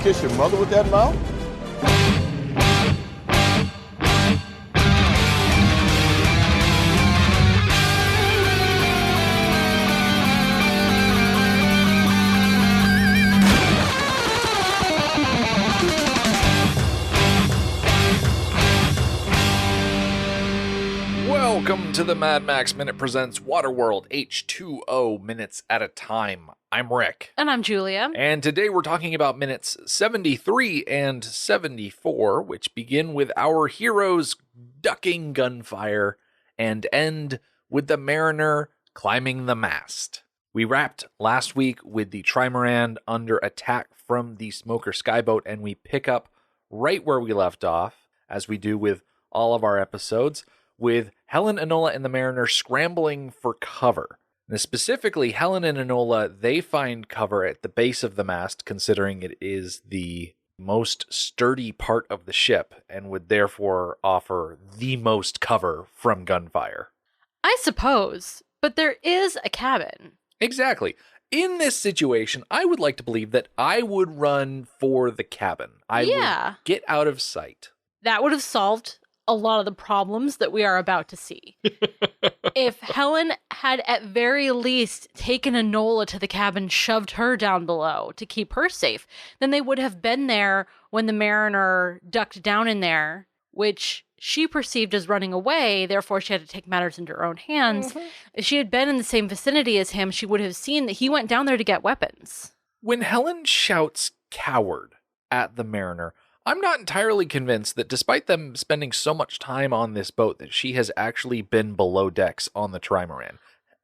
kiss your mother with that mouth? Welcome to the Mad Max Minute Presents Waterworld H2O Minutes at a Time. I'm Rick. And I'm Julia. And today we're talking about minutes 73 and 74, which begin with our heroes ducking gunfire and end with the mariner climbing the mast. We wrapped last week with the trimaran under attack from the smoker skyboat, and we pick up right where we left off, as we do with all of our episodes, with Helen, Enola, and the mariner scrambling for cover. Now, specifically, Helen and Enola, they find cover at the base of the mast, considering it is the most sturdy part of the ship, and would therefore offer the most cover from gunfire. I suppose, but there is a cabin. Exactly. In this situation, I would like to believe that I would run for the cabin. I would get out of sight. That would have solved a lot of the problems that we are about to see. If Helen had at very least taken Enola to the cabin, shoved her down below to keep her safe, then they would have been there when the mariner ducked down in there, which she perceived as running away, therefore she had to take matters into her own hands. Mm-hmm. If she had been in the same vicinity as him, she would have seen that he went down there to get weapons. When Helen shouts coward at the mariner, I'm not entirely convinced that despite them spending so much time on this boat that she has actually been below decks on the trimaran.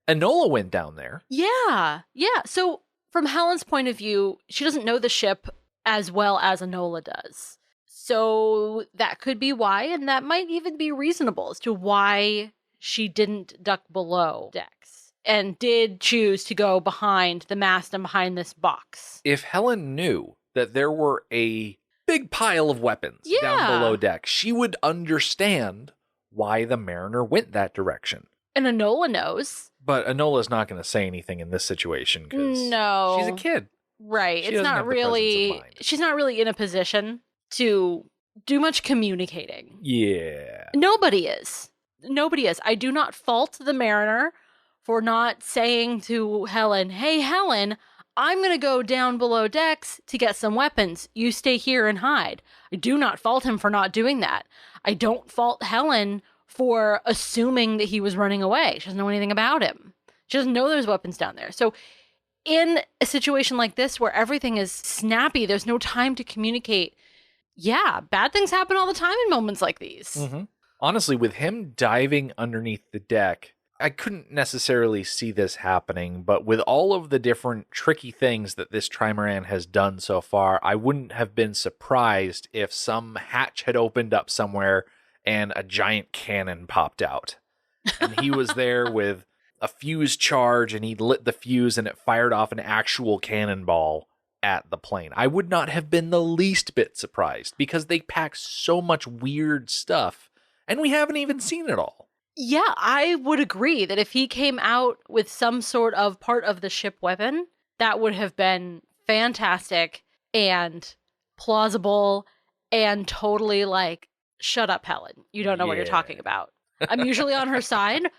Enola went down there. Yeah. So from Helen's point of view, she doesn't know the ship as well as Enola does. So that could be why, and that might even be reasonable as to why she didn't duck below decks and did choose to go behind the mast and behind this box. If Helen knew that there were a big pile of weapons down below deck, she would understand why the mariner went that direction. And Enola knows. But Enola's not going to say anything in this situation because she's a kid. Right. She's not really in a position to do much communicating. Yeah. Nobody is. I do not fault the mariner for not saying to Helen, "Hey, Helen, I'm going to go down below decks to get some weapons. You stay here and hide." I do not fault him for not doing that. I don't fault Helen for assuming that he was running away. She doesn't know anything about him. She doesn't know there's weapons down there. So in a situation like this where everything is snappy, there's no time to communicate. Yeah, bad things happen all the time in moments like these. Mm-hmm. Honestly, with him diving underneath the deck, I couldn't necessarily see this happening, but with all of the different tricky things that this trimaran has done so far, I wouldn't have been surprised if some hatch had opened up somewhere and a giant cannon popped out. And he was there with a fuse charge, and he lit the fuse, and it fired off an actual cannonball at the plane. I would not have been the least bit surprised, because they pack so much weird stuff, and we haven't even seen it all. Yeah, I would agree that if he came out with some sort of part of the ship weapon, that would have been fantastic and plausible and totally like, shut up, Helen. You don't know what you're talking about. I'm usually on her side,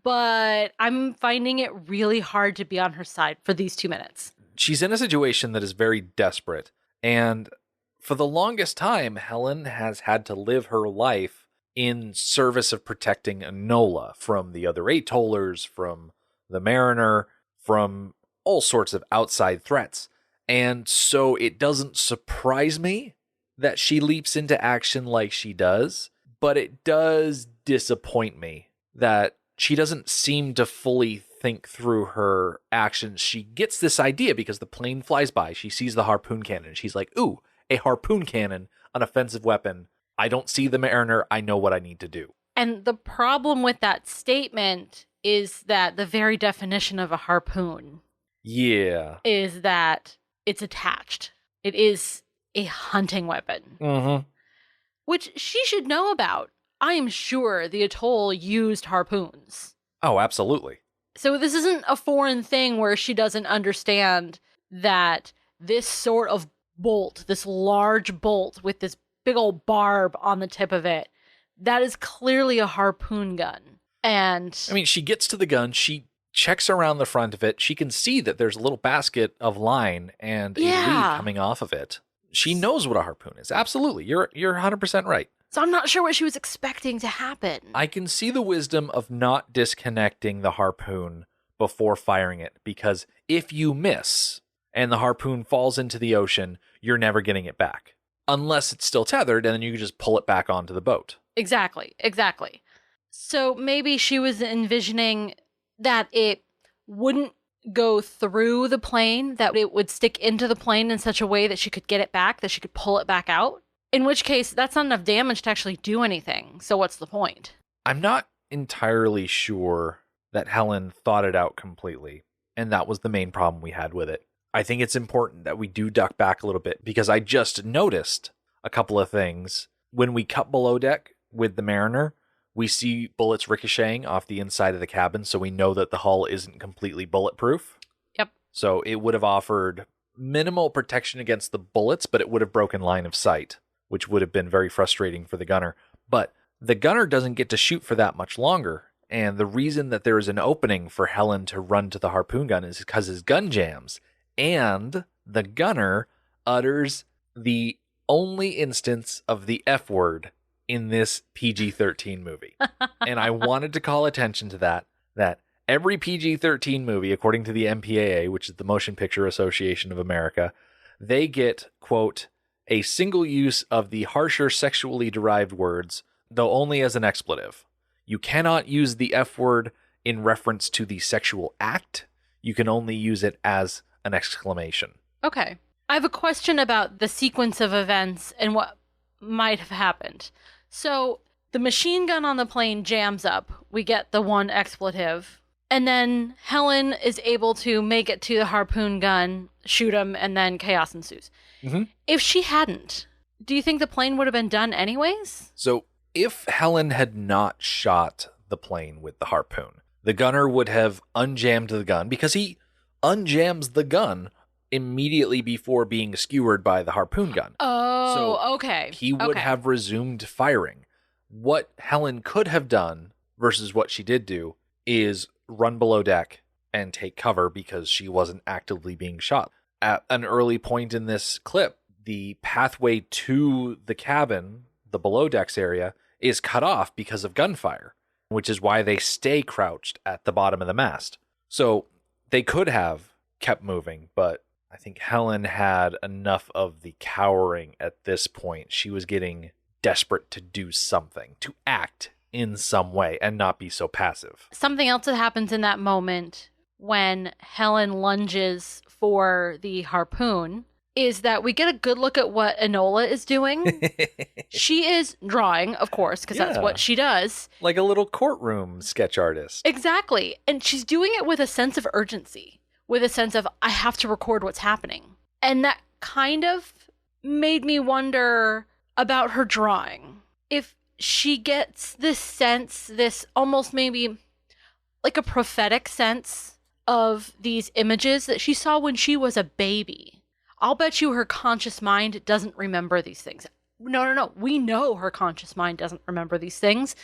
but I'm finding it really hard to be on her side for these 2 minutes. She's in a situation that is very desperate, and for the longest time, Helen has had to live her life in service of protecting Enola from the other atollers, from the mariner, from all sorts of outside threats. And so it doesn't surprise me that she leaps into action like she does, but it does disappoint me that she doesn't seem to fully think through her actions. She gets this idea because the plane flies by. She sees the harpoon cannon. She's like, ooh, a harpoon cannon, an offensive weapon. I don't see the mariner. I know what I need to do. And the problem with that statement is that the very definition of a harpoon is that it's attached. It is a hunting weapon, which she should know about. I am sure the atoll used harpoons. Oh, absolutely. So this isn't a foreign thing where she doesn't understand that this sort of bolt, this large bolt with this big old barb on the tip of it. That is clearly a harpoon gun. And I mean, she gets to the gun, she checks around the front of it, she can see that there's a little basket of line and a lead coming off of it. She knows what a harpoon is. Absolutely. You're 100% right. So I'm not sure what she was expecting to happen. I can see the wisdom of not disconnecting the harpoon before firing it, because if you miss and the harpoon falls into the ocean, you're never getting it back. Unless it's still tethered, and then you can just pull it back onto the boat. Exactly. So maybe she was envisioning that it wouldn't go through the plane, that it would stick into the plane in such a way that she could get it back, that she could pull it back out. In which case, that's not enough damage to actually do anything. So what's the point? I'm not entirely sure that Helen thought it out completely, and that was the main problem we had with it. I think it's important that we do duck back a little bit, because I just noticed a couple of things. When we cut below deck with the Mariner, we see bullets ricocheting off the inside of the cabin, so we know that the hull isn't completely bulletproof. Yep. So it would have offered minimal protection against the bullets, but it would have broken line of sight, which would have been very frustrating for the gunner. But the gunner doesn't get to shoot for that much longer, and the reason that there is an opening for Helen to run to the harpoon gun is because his gun jams, and the gunner utters the only instance of the F word in this PG-13 movie. And I wanted to call attention to that every PG-13 movie, according to the MPAA, which is the Motion Picture Association of America, they get, quote, a single use of the harsher sexually derived words, though only as an expletive. You cannot use the F word in reference to the sexual act. You can only use it as an exclamation. Okay. I have a question about the sequence of events and what might have happened. So the machine gun on the plane jams up. We get the one expletive. And then Helen is able to make it to the harpoon gun, shoot him, and then chaos ensues. Mm-hmm. If she hadn't, do you think the plane would have been done anyways? So if Helen had not shot the plane with the harpoon, the gunner would have unjammed the gun, because he unjams the gun immediately before being skewered by the harpoon gun. Oh, so okay. He would have resumed firing. What Helen could have done versus what she did do is run below deck and take cover, because she wasn't actively being shot. At an early point in this clip, the pathway to the cabin, the below decks area, is cut off because of gunfire, which is why they stay crouched at the bottom of the mast. So they could have kept moving, but I think Helen had enough of the cowering at this point. She was getting desperate to do something, to act in some way and not be so passive. Something else that happens in that moment when Helen lunges for the harpoon is that we get a good look at what Enola is doing. She is drawing, of course, because that's what she does. Like a little courtroom sketch artist. Exactly. And she's doing it with a sense of urgency, with a sense of, I have to record what's happening. And that kind of made me wonder about her drawing. If she gets this sense, this almost maybe like a prophetic sense of these images that she saw when she was a baby. I'll bet you her conscious mind doesn't remember these things. No. We know her conscious mind doesn't remember these things.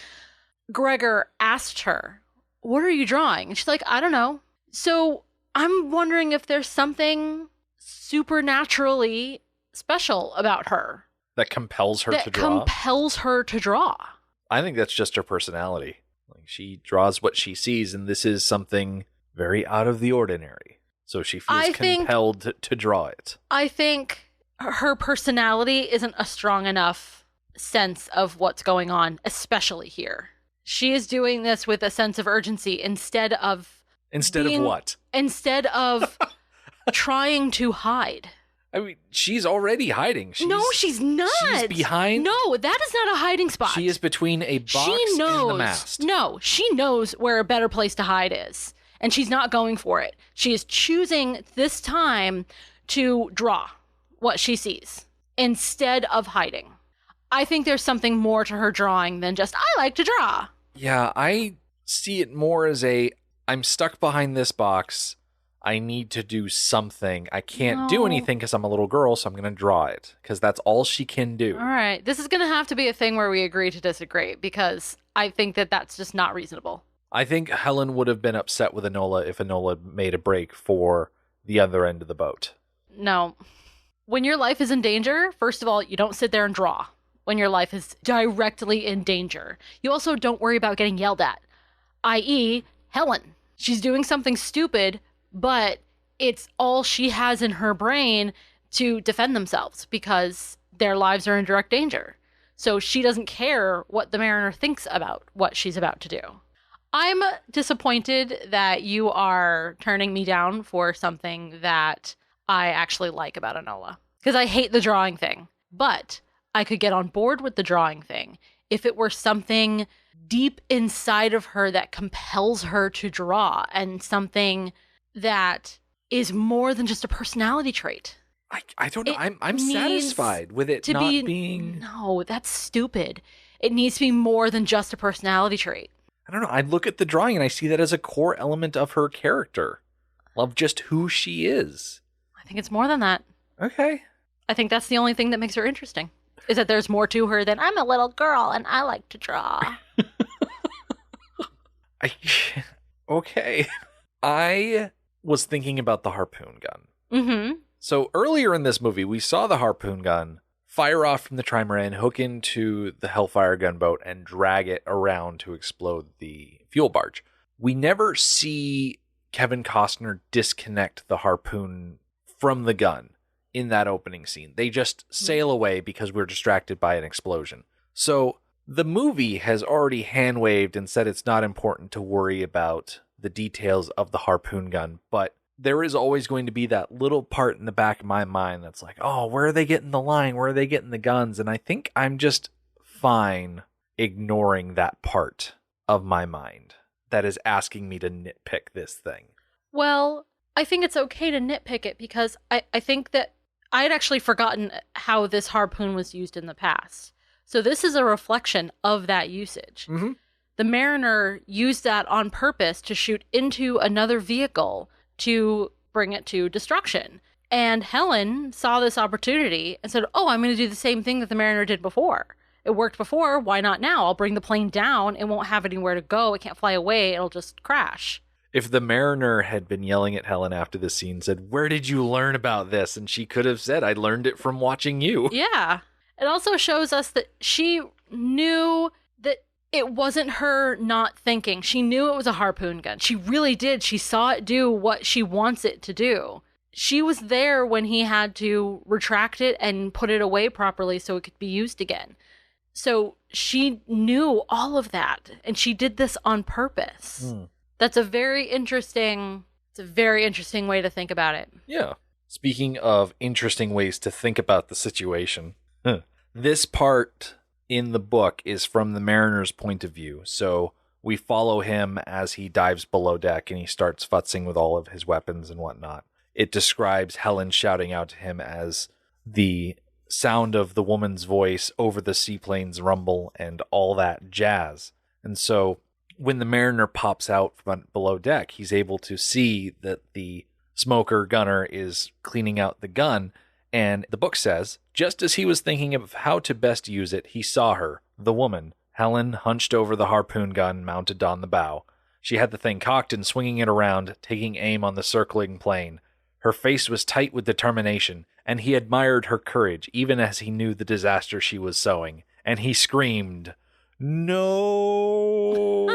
Gregor asked her, what are you drawing? And she's like, I don't know. So I'm wondering if there's something supernaturally special about her. That compels her to draw? Compels her to draw. I think that's just her personality. Like, she draws what she sees, and this is something very out of the ordinary. So she feels compelled to draw it. I think her personality isn't a strong enough sense of what's going on, especially here. She is doing this with a sense of urgency instead of what? Instead of trying to hide. I mean, she's already hiding. No, she's not. She's behind. No, that is not a hiding spot. She is between a box and the mast. No, she knows where a better place to hide is. And she's not going for it. She is choosing this time to draw what she sees instead of hiding. I think there's something more to her drawing than just, I like to draw. Yeah, I see it more as I'm stuck behind this box. I need to do something. I can't do No. anything because I'm a little girl, so I'm going to draw it because that's all she can do. All right. This is going to have to be a thing where we agree to disagree because I think that that's just not reasonable. I think Helen would have been upset with Enola if Enola made a break for the other end of the boat. No. When your life is in danger, first of all, you don't sit there and draw when your life is directly in danger. You also don't worry about getting yelled at, i.e., Helen. She's doing something stupid, but it's all she has in her brain to defend themselves because their lives are in direct danger. So she doesn't care what the mariner thinks about what she's about to do. I'm disappointed that you are turning me down for something that I actually like about Enola. Because I hate the drawing thing. But I could get on board with the drawing thing if it were something deep inside of her that compels her to draw and something that is more than just a personality trait. I don't know. I'm satisfied with it not being... No, that's stupid. It needs to be more than just a personality trait. I don't know. I look at the drawing and I see that as a core element of her character, of just who she is. I think it's more than that. Okay. I think that's the only thing that makes her interesting, is that there's more to her than I'm a little girl and I like to draw. Okay. I was thinking about the harpoon gun. Mm-hmm. So earlier in this movie, we saw the harpoon gun fire off from the trimaran, hook into the Hellfire gunboat, and drag it around to explode the fuel barge. We never see Kevin Costner disconnect the harpoon from the gun in that opening scene. They just sail away because we're distracted by an explosion. So the movie has already hand-waved and said it's not important to worry about the details of the harpoon gun, but there is always going to be that little part in the back of my mind that's like, oh, where are they getting the line? Where are they getting the guns? And I think I'm just fine ignoring that part of my mind that is asking me to nitpick this thing. Well, I think it's okay to nitpick it because I think that I had actually forgotten how this harpoon was used in the past. So this is a reflection of that usage. Mm-hmm. The mariner used that on purpose to shoot into another vehicle to bring it to destruction. And Helen saw this opportunity and said, oh, I'm going to do the same thing that the mariner did before. It worked before. Why not now? I'll bring the plane down. It won't have anywhere to go. It can't fly away. It'll just crash. If the mariner had been yelling at Helen after the scene, said, where did you learn about this? And she could have said, I learned it from watching you. Yeah. It also shows us that she knew that it wasn't her not thinking. She knew it was a harpoon gun. She really did. She saw it do what she wants it to do. She was there when he had to retract it and put it away properly so it could be used again. So she knew all of that, and she did this on purpose. That's a very interesting way to think about it. Yeah. Speaking of interesting ways to think about the situation, this part in the book is from the mariner's point of view. So we follow him as he dives below deck and he starts futzing with all of his weapons and whatnot. It describes Helen shouting out to him as the sound of the woman's voice over the seaplane's rumble and all that jazz. And so when the mariner pops out from below deck, he's able to see that the smoker gunner is cleaning out the gun. And the book says, just as he was thinking of how to best use it, he saw her, the woman, Helen, hunched over the harpoon gun mounted on the bow. She had the thing cocked and swinging it around, taking aim on the circling plane. Her face was tight with determination, and he admired her courage, even as he knew the disaster she was sowing. And he screamed, "No!"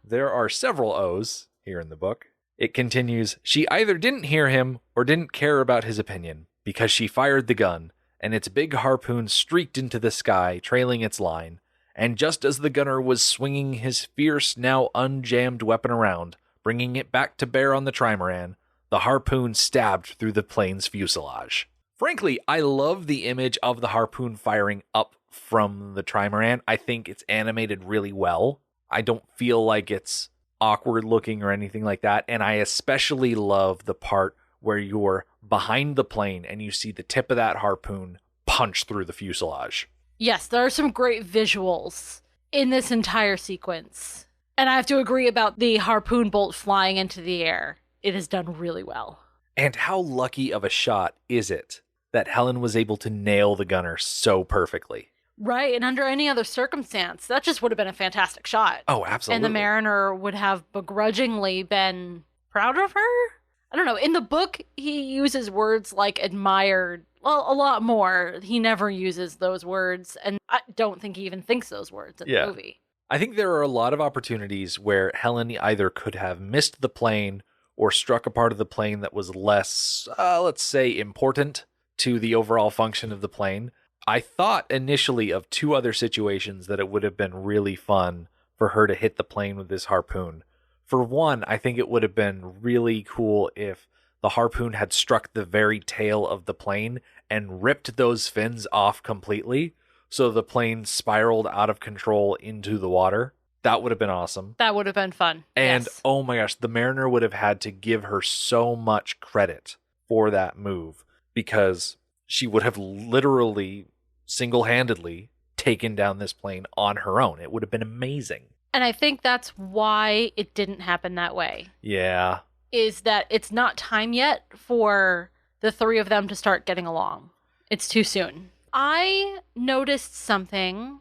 There are several O's here in the book. It continues, she either didn't hear him or didn't care about his opinion, because she fired the gun, and its big harpoon streaked into the sky, trailing its line. And just as the gunner was swinging his fierce, now unjammed weapon around, bringing it back to bear on the trimaran, the harpoon stabbed through the plane's fuselage. Frankly, I love the image of the harpoon firing up from the trimaran. I think it's animated really well. I don't feel like it's awkward looking or anything like that. And I especially love the part where you're behind the plane and you see the tip of that harpoon punch through the fuselage. Yes, there are some great visuals in this entire sequence. And I have to agree about the harpoon bolt flying into the air. it is done really well. And how lucky of a shot is it that Helen was able to nail the gunner so perfectly? Right, and under any other circumstance, that just would have been a fantastic shot. Oh, absolutely. And the Mariner would have begrudgingly been proud of her? I don't know. In the book, he uses words like admired, well, a lot more. He never uses those words, and I don't think he even thinks those words in the movie. I think there are a lot of opportunities where Helen either could have missed the plane or struck a part of the plane that was less, let's say, important to the overall function of the plane. I thought initially of two other situations that it would have been really fun for her to hit the plane with this harpoon. For one, I think it would have been really cool if the harpoon had struck the very tail of the plane and ripped those fins off completely, so the plane spiraled out of control into the water. That would have been awesome. That would have been fun. And yes. Oh my gosh, the Mariner would have had to give her so much credit for that move, because she would have literally single-handedly taken down this plane on her own. It would have been amazing. And I think that's why it didn't happen that way. Yeah. Is that it's not time yet for the three of them to start getting along. It's too soon. I noticed something.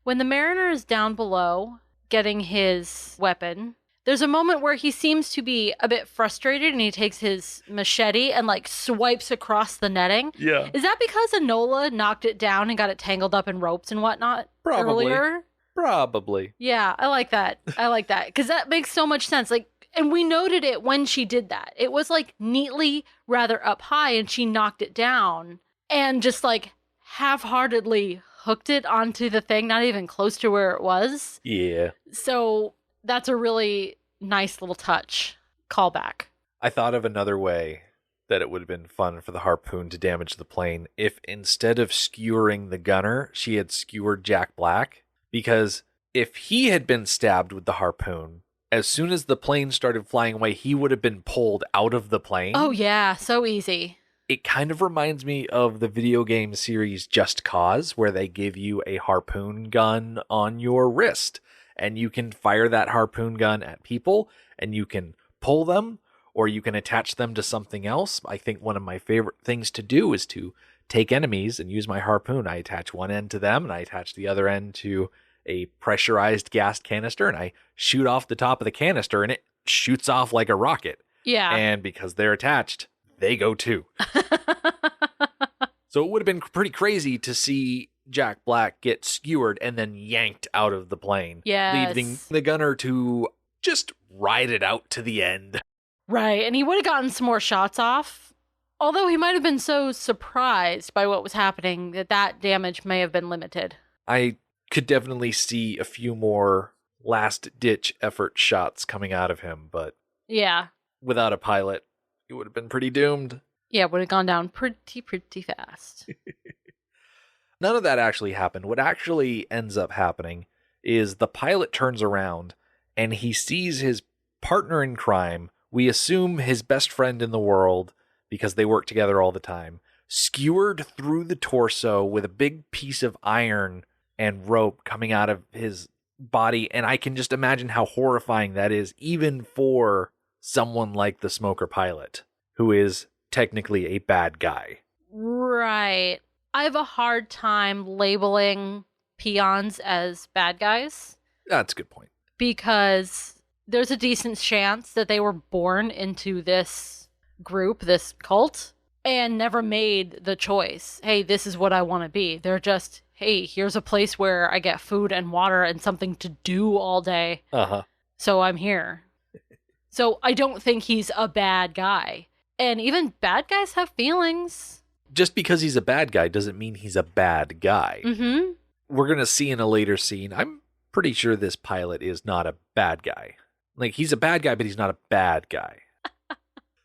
When the Mariner is down below getting his weapon, there's a moment where he seems to be a bit frustrated and he takes his machete and like swipes across the netting. Yeah. Is that because Enola knocked it down and got it tangled up in ropes and whatnot earlier? Probably. Yeah, I like that. I like that because that makes so much sense. Like, and we noted it when she did that. It was like neatly rather up high and she knocked it down and just like half-heartedly hooked it onto the thing, not even close to where it was. Yeah. So that's a really nice little touch. Callback. I thought of another way that it would have been fun for the harpoon to damage the plane if instead of skewering the gunner, she had skewered Jack Black. Because if he had been stabbed with the harpoon, as soon as the plane started flying away, he would have been pulled out of the plane. Oh, yeah. So easy. It kind of reminds me of the video game series Just Cause, where they give you a harpoon gun on your wrist. And you can fire that harpoon gun at people, and you can pull them, or you can attach them to something else. I think one of my favorite things to do is to take enemies and use my harpoon. I attach one end to them, and I attach the other end to a pressurized gas canister, and I shoot off the top of the canister, and it shoots off like a rocket. Yeah. And because they're attached, they go too. So it would have been pretty crazy to see Jack Black get skewered and then yanked out of the plane. Yes. Leaving the gunner to just ride it out to the end. Right. And he would have gotten some more shots off. Although he might have been so surprised by what was happening that damage may have been limited. I could definitely see a few more last-ditch effort shots coming out of him, but yeah, without a pilot, it would have been pretty doomed. Yeah, it would have gone down pretty fast. None of that actually happened. What actually ends up happening is the pilot turns around and he sees his partner in crime, we assume his best friend in the world, because they work together all the time, skewered through the torso with a big piece of iron and rope coming out of his body. And I can just imagine how horrifying that is, even for someone like the smoker pilot, who is technically a bad guy. Right. I have a hard time labeling peons as bad guys. That's a good point. Because there's a decent chance that they were born into this group, this cult, and never made the choice. Hey, this is what I want to be. They're just, hey, here's a place where I get food and water and something to do all day. Uh-huh. So I'm here. So I don't think he's a bad guy. And even bad guys have feelings. Just because he's a bad guy doesn't mean he's a bad guy. Mm-hmm. We're going to see in a later scene, I'm pretty sure this pilot is not a bad guy. Like, he's a bad guy, but he's not a bad guy.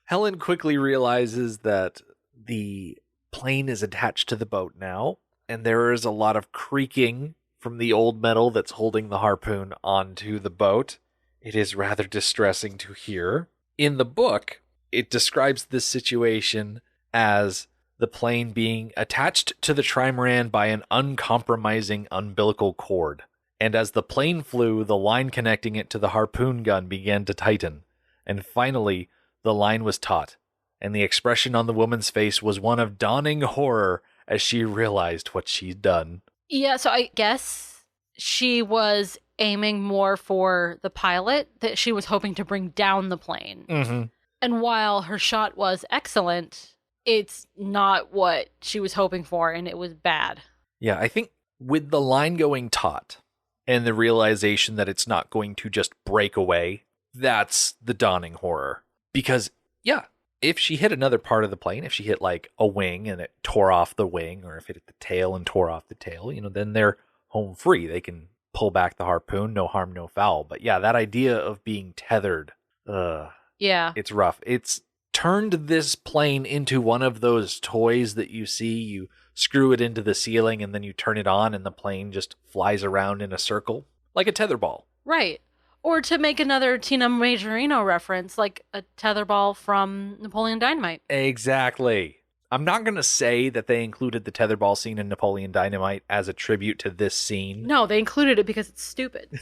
Helen quickly realizes that the plane is attached to the boat now, and there is a lot of creaking from the old metal that's holding the harpoon onto the boat. It is rather distressing to hear. In the book, it describes this situation as the plane being attached to the trimaran by an uncompromising umbilical cord. And as the plane flew, the line connecting it to the harpoon gun began to tighten. And finally, The line was taut, and the expression on the woman's face was one of dawning horror as she realized what she'd done. Yeah, so I guess she was aiming more for the pilot, that she was hoping to bring down the plane. Mm-hmm. And while her shot was excellent, it's not what she was hoping for, and it was bad. Yeah, I think with the line going taut and the realization that it's not going to just break away, that's the dawning horror. Because, yeah, if she hit another part of the plane, if she hit like a wing and it tore off the wing, or if it hit the tail and tore off the tail, then they're home free. They can pull back the harpoon, no harm, no foul. But yeah, that idea of being tethered, yeah, it's rough. It's turned this plane into one of those toys that you see. You screw it into the ceiling and then you turn it on and the plane just flies around in a circle like a tetherball. Right. Or to make another Tina Majorino reference, like a tetherball from Napoleon Dynamite. Exactly. I'm not going to say that they included the tetherball scene in Napoleon Dynamite as a tribute to this scene. No, they included it because it's stupid.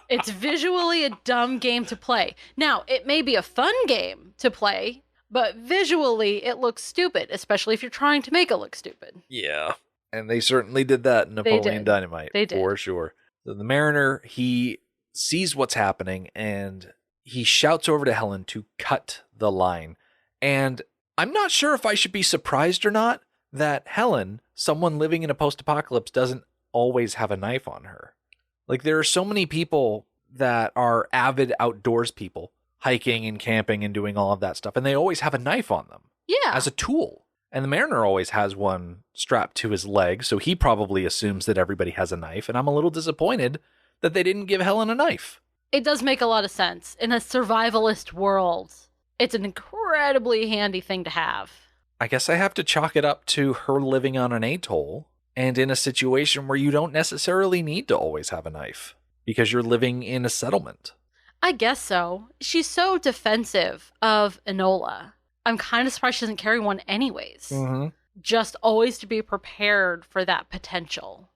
It's visually a dumb game to play. Now, it may be a fun game to play, but visually it looks stupid, especially if you're trying to make it look stupid. Yeah. And they certainly did that in Napoleon Dynamite. They did. For sure. So the mariner, he sees what's happening and he shouts over to Helen to cut the line. And I'm not sure if I should be surprised or not that Helen, someone living in a post-apocalypse, doesn't always have a knife on her. Like, there are so many people that are avid outdoors people, hiking and camping and doing all of that stuff, and they always have a knife on them. Yeah. As a tool. And the mariner always has one strapped to his leg, so he probably assumes that everybody has a knife, and I'm a little disappointed that they didn't give Helen a knife. It does make a lot of sense. In a survivalist world, it's an incredibly handy thing to have. I guess I have to chalk it up to her living on an atoll and in a situation where you don't necessarily need to always have a knife because you're living in a settlement. I guess so. She's so defensive of Enola. I'm kind of surprised she doesn't carry one anyways. Mm-hmm. Just always to be prepared for that potential.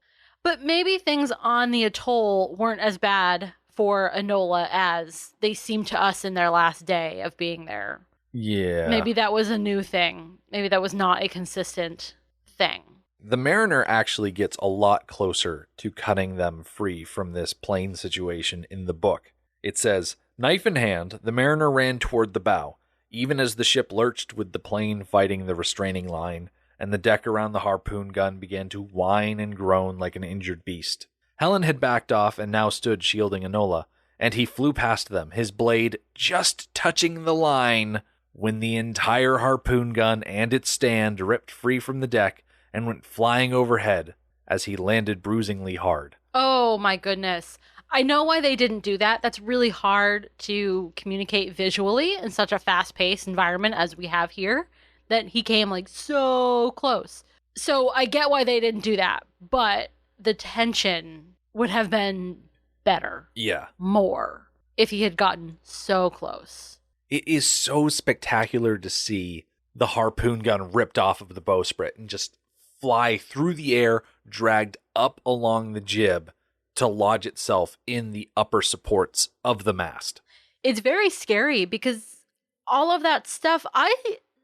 But maybe things on the atoll weren't as bad for Enola as they seem to us in their last day of being there. Yeah. Maybe that was a new thing. Maybe that was not a consistent thing. The mariner actually gets a lot closer to cutting them free from this plane situation in the book. It says, knife in hand, the mariner ran toward the bow, even as the ship lurched with the plane fighting the restraining line, and the deck around the harpoon gun began to whine and groan like an injured beast. Helen had backed off and now stood shielding Enola, and he flew past them, his blade just touching the line when the entire harpoon gun and its stand ripped free from the deck and went flying overhead as he landed bruisingly hard. Oh my goodness. I know why they didn't do that. That's really hard to communicate visually in such a fast-paced environment as we have here, that he came like so close. So I get why they didn't do that, but the tension would have been better. Yeah. More if he had gotten so close. It is so spectacular to see the harpoon gun ripped off of the bowsprit and just fly through the air, dragged up along the jib to lodge itself in the upper supports of the mast. It's very scary because all of that stuff, I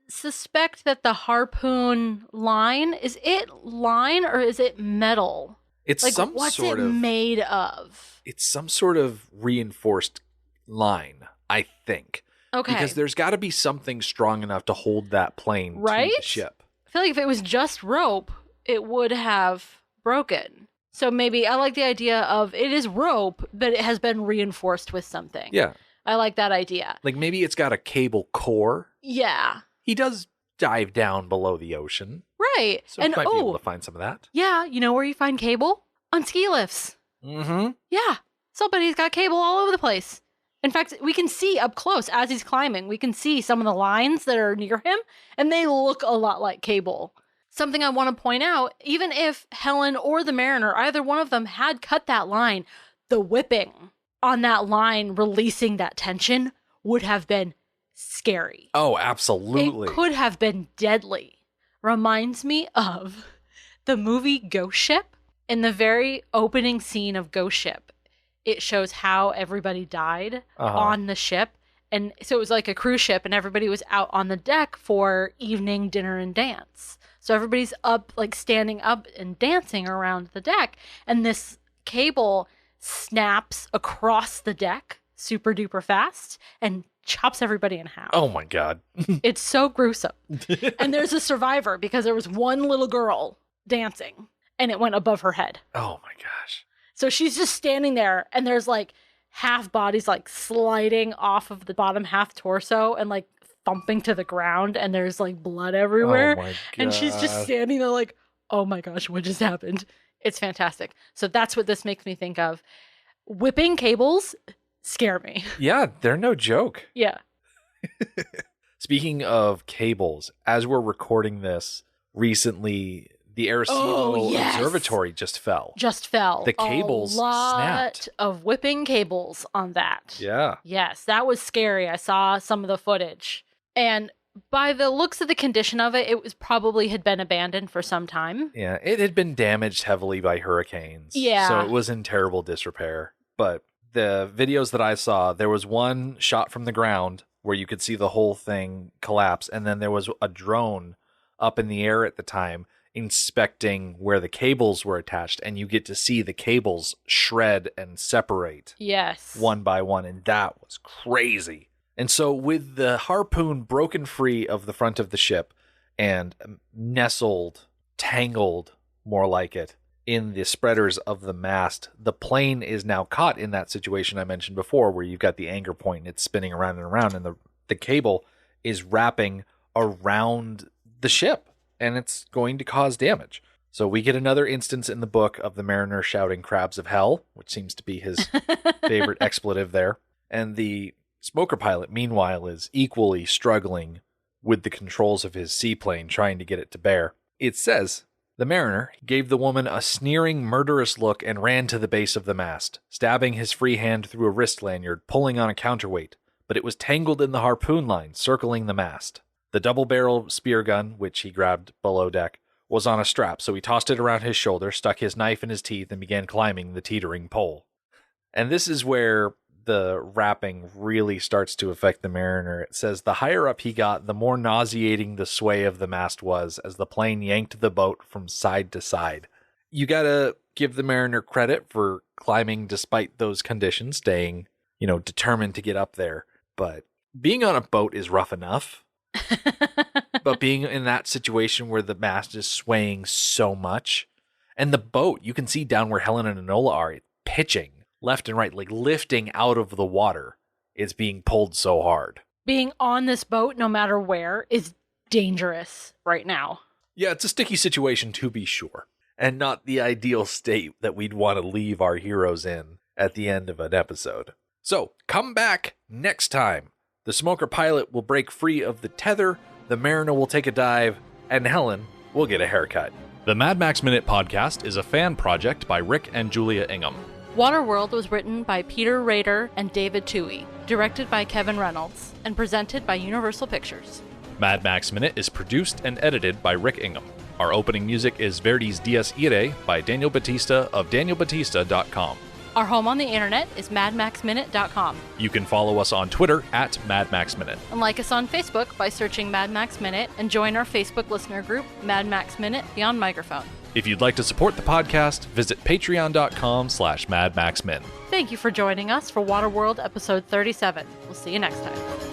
suspect that the harpoon line, is it line or is it metal? It's like, some what's sort it of made of? It's some sort of reinforced line, I think. Okay. Because there's got to be something strong enough to hold that plane to the ship. I feel like if it was just rope, it would have broken. So maybe I like the idea of it is rope, but it has been reinforced with something. Yeah. I like that idea. Like maybe it's got a cable core. Yeah. He does dive down below the ocean. Right. So he might be able to find some of that. Yeah. You know where you find cable? On ski lifts. Mm-hmm. Yeah. Somebody's got cable all over the place. In fact, we can see up close as he's climbing, we can see some of the lines that are near him, and they look a lot like cable. Something I want to point out, even if Helen or the mariner, either one of them had cut that line, the whipping on that line, releasing that tension, would have been scary. Oh, absolutely. It could have been deadly. Reminds me of the movie Ghost Ship. In the very opening scene of Ghost Ship, it shows how everybody died Uh-huh. on the ship. And so it was like a cruise ship, and everybody was out on the deck for evening dinner and dance. So everybody's up, like standing up and dancing around the deck. And this cable snaps across the deck super duper fast and chops everybody in half. Oh my God. It's so gruesome. And there's a survivor because there was one little girl dancing and it went above her head. Oh my gosh. So she's just standing there, and there's like half bodies like sliding off of the bottom half torso and like thumping to the ground, and there's like blood everywhere. Oh my and she's just God. standing there like, oh my gosh, what just happened? It's fantastic. So that's what this makes me think of. Whipping cables scare me. Yeah, they're no joke. Yeah. Speaking of cables, as we're recording this, recently the Arecibo yes. Observatory just fell. Just fell. The cables a lot snapped. of whipping cables on that. Yeah. Yes, that was scary. I saw some of the footage. And by the looks of the condition of it, it was probably had been abandoned for some time. Yeah, it had been damaged heavily by hurricanes. Yeah. So it was in terrible disrepair. But the videos that I saw, there was one shot from the ground where you could see the whole thing collapse. And then there was a drone up in the air at the time inspecting where the cables were attached, and you get to see the cables shred and separate Yes. one by one, and that was crazy. And so with the harpoon broken free of the front of the ship and nestled, tangled, more like it, in the spreaders of the mast, the plane is now caught in that situation I mentioned before, where you've got the anchor point and it's spinning around and around, and the cable is wrapping around the ship, and it's going to cause damage. So we get another instance in the book of the mariner shouting crabs of hell, which seems to be his favorite expletive there. And the smoker pilot, meanwhile, is equally struggling with the controls of his seaplane, trying to get it to bear. It says, the mariner gave the woman a sneering, murderous look and ran to the base of the mast, stabbing his free hand through a wrist lanyard, pulling on a counterweight, but it was tangled in the harpoon line, circling the mast. The double-barrel spear gun, which he grabbed below deck, was on a strap, so he tossed it around his shoulder, stuck his knife in his teeth, and began climbing the teetering pole. And this is where the wrapping really starts to affect the mariner. It says, the higher up he got, the more nauseating the sway of the mast was, as the plane yanked the boat from side to side. You gotta give the mariner credit for climbing despite those conditions, staying, determined to get up there. But being on a boat is rough enough. But being in that situation where the mast is swaying so much, and the boat, you can see down where Helen and Enola are, pitching left and right, like lifting out of the water. It's being pulled so hard. Being on this boat, no matter where, is dangerous right now. Yeah, it's a sticky situation to be sure, and not the ideal state that we'd want to leave our heroes in at the end of an episode. So come back next time. The smoker pilot will break free of the tether, the mariner will take a dive, and Helen will get a haircut. The Mad Max Minute podcast is a fan project by Rick and Julia Ingham. Waterworld was written by Peter Rader and David Toohey, directed by Kevin Reynolds, and presented by Universal Pictures. Mad Max Minute is produced and edited by Rick Ingham. Our opening music is Verdi's Dies Irae by Daniel Batista of danielbatista.com. Our home on the internet is madmaxminute.com. You can follow us on Twitter at MadMaxMinute. And like us on Facebook by searching Mad Max Minute, and join our Facebook listener group, Mad Max Minute Beyond Microphone. If you'd like to support the podcast, visit patreon.com/MadMaxMin. Thank you for joining us for Waterworld episode 37. We'll see you next time.